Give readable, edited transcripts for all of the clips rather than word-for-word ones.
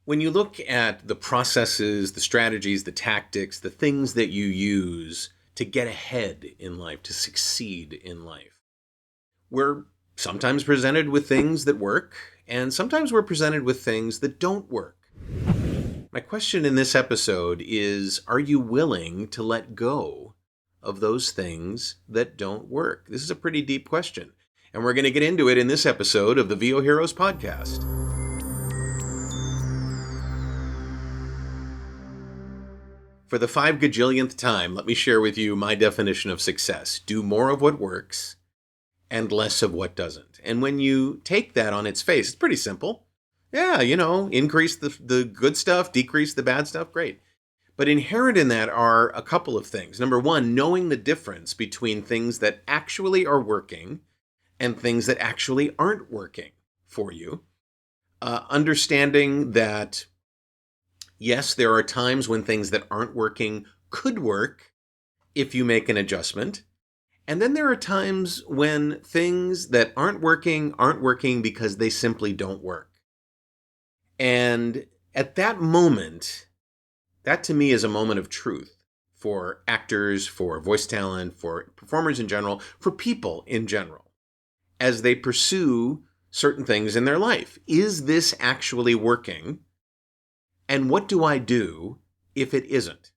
When you look at the processes, the strategies, the tactics, the things that you use to get ahead in life, to succeed in life, we're sometimes presented with things that work, and sometimes we're presented with things that don't work. My question in this episode is, are you willing to let go of those things that don't work? This is a pretty deep question, and we're going to get into it in this episode of the VO Heroes podcast. For the 5 gajillionth time, let me share with you my definition of success. Do more of what works and less of what doesn't. And when you take that on its face, it's pretty simple. Yeah, increase the good stuff, decrease the bad stuff, great. But inherent in that are a couple of things. Number one, knowing the difference between things that actually are working and things that actually aren't working for you. Understanding that yes, there are times when things that aren't working could work if you make an adjustment. And then there are times when things that aren't working because they simply don't work. And at that moment, that to me is a moment of truth for actors, for voice talent, for performers in general, for people in general, as they pursue certain things in their life. Is this actually working? And what do I do if it isn't?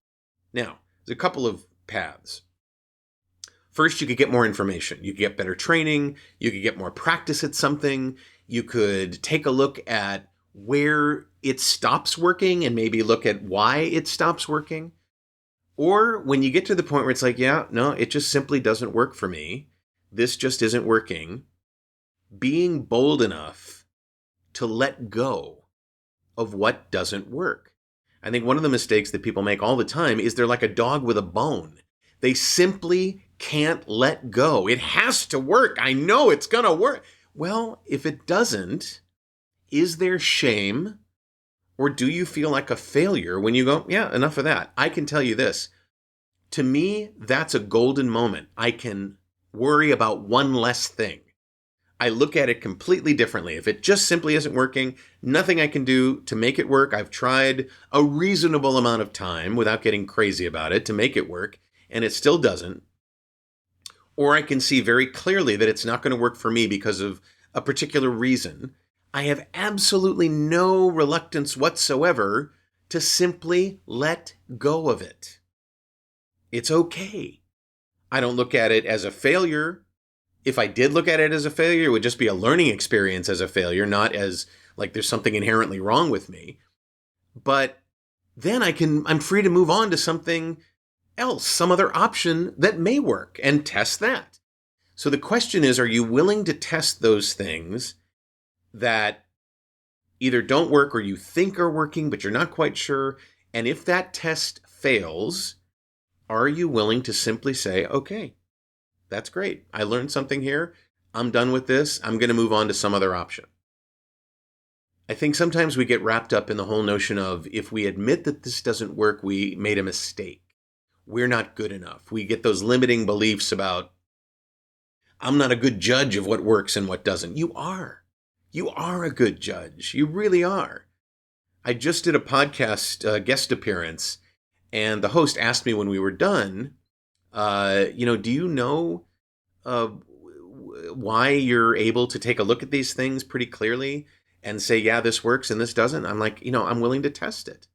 Now, there's a couple of paths. First, you could get more information. You could get better training. You could get more practice at something. You could take a look at where it stops working and maybe look at why it stops working. Or when you get to the point where it's like, yeah, no, it just simply doesn't work for me. This just isn't working. Being bold enough to let go of what doesn't work. I think one of the mistakes that people make all the time is they're like a dog with a bone. They simply can't let go. It has to work. I know it's going to work. Well, if it doesn't, is there shame? Or do you feel like a failure when you go, yeah, enough of that? I can tell you this. To me, that's a golden moment. I can worry about one less thing. I look at it completely differently. If it just simply isn't working, nothing I can do to make it work. I've tried a reasonable amount of time without getting crazy about it to make it work, and it still doesn't. Or I can see very clearly that it's not going to work for me because of a particular reason. I have absolutely no reluctance whatsoever to simply let go of it. It's okay. I don't look at it as a failure. If I did look at it as a failure, it would just be a learning experience as a failure, not as like there's something inherently wrong with me. But then I'm free to move on to something else, some other option that may work and test that. So the question is, are you willing to test those things that either don't work or you think are working, but you're not quite sure? And if that test fails, are you willing to simply say, okay, that's great. I learned something here. I'm done with this. I'm going to move on to some other option. I think sometimes we get wrapped up in the whole notion of if we admit that this doesn't work, we made a mistake. We're not good enough. We get those limiting beliefs about, I'm not a good judge of what works and what doesn't. You are. You are a good judge. You really are. I just did a podcast guest appearance, and the host asked me when we were done, do you know why you're able to take a look at these things pretty clearly and say, yeah, this works and this doesn't? I'm like, I'm willing to test it.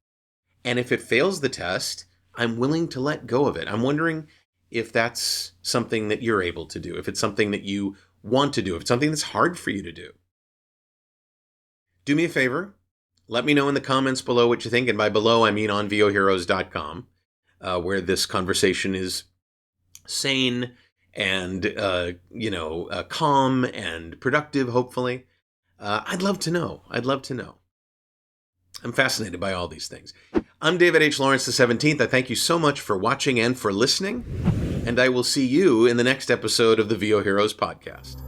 And if it fails the test, I'm willing to let go of it. I'm wondering if that's something that you're able to do, if it's something that you want to do, if it's something that's hard for you to do. Do me a favor. Let me know in the comments below what you think. And by below, I mean on voheroes.com, where this conversation is sane and, calm and productive, hopefully. I'd love to know. I'm fascinated by all these things. I'm David H. Lawrence the 17th. I thank you so much for watching and for listening, and I will see you in the next episode of the VO Heroes podcast.